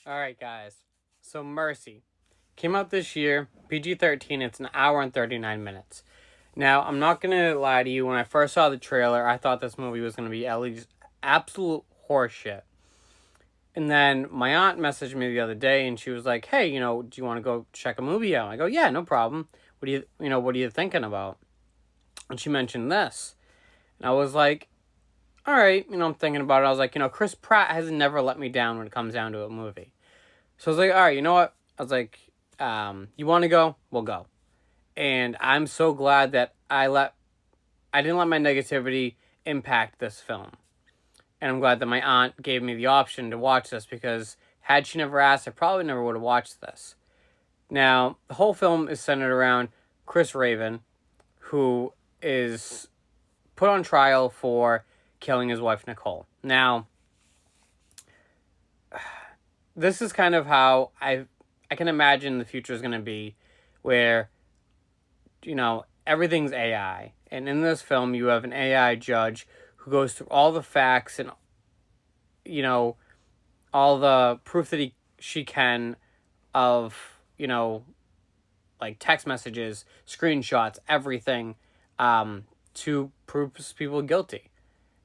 All right, guys. So Mercy came out this year, PG-13. It's an hour and 39 minutes. Now, I'm not gonna lie to you. When I first saw the trailer, I thought this movie was gonna be at least absolute horseshit. And then my aunt messaged me the other day, and she was like, "Hey, do you want to go check a movie out?" I go, "Yeah, no problem. What are you thinking about?" And she mentioned this, and I was like, "All right, I'm thinking about it." I was like, Chris Pratt has never let me down when it comes down to a movie. So I was like, all right, you know what? I was like, you want to go? We'll go. And I'm so glad that I didn't let my negativity impact this film. And I'm glad that my aunt gave me the option to watch this because had she never asked, I probably never would have watched this. Now, the whole film is centered around Chris Raven, who is put on trial for killing his wife Nicole. Now, this is kind of how I can imagine the future is going to be, where everything's AI, and in this film you have an AI judge who goes through all the facts and all the proof that she can of like text messages, screenshots, everything, to prove people guilty.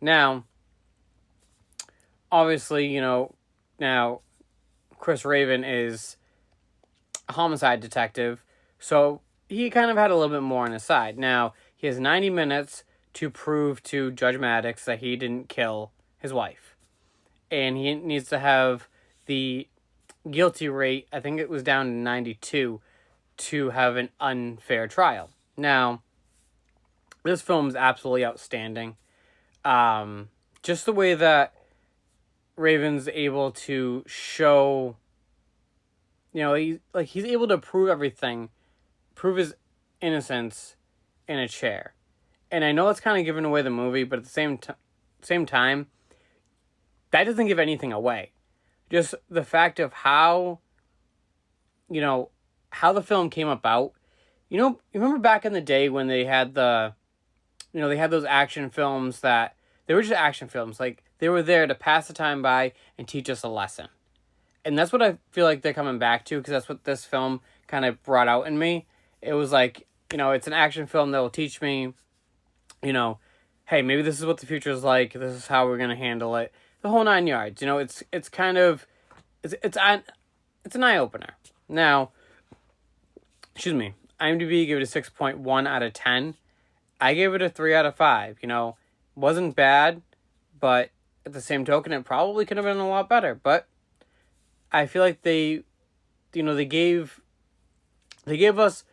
Now, obviously, now Chris Raven is a homicide detective, so he kind of had a little bit more on his side. Now, he has 90 minutes to prove to Judge Maddox that he didn't kill his wife. And he needs to have the guilty rate, I think it was down to 92, to have an unfair trial. Now, this film is absolutely outstanding. Just the way that Raven's able to show, he's able to prove everything, prove his innocence in a chair. And I know it's kind of giving away the movie, but at the same time, that doesn't give anything away. Just the fact of how the film came about. You remember back in the day when they had they had those action films that, they were just action films. Like, they were there to pass the time by and teach us a lesson. And that's what I feel like they're coming back to, because that's what this film kind of brought out in me. It was like, it's an action film that will teach me, hey, maybe this is what the future is like. This is how we're going to handle it. The whole 9 yards. It's kind of, it's an eye-opener. Now, excuse me, IMDb gave it a 6.1 out of 10. I gave it a 3 out of 5. Wasn't bad, but at the same token, it probably could have been a lot better. But I feel like they gave us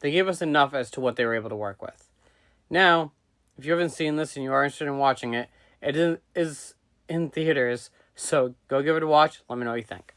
they gave us enough as to what they were able to work with. Now, if you haven't seen this and you are interested in watching it, it is in theaters, so go give it a watch. Let me know what you think.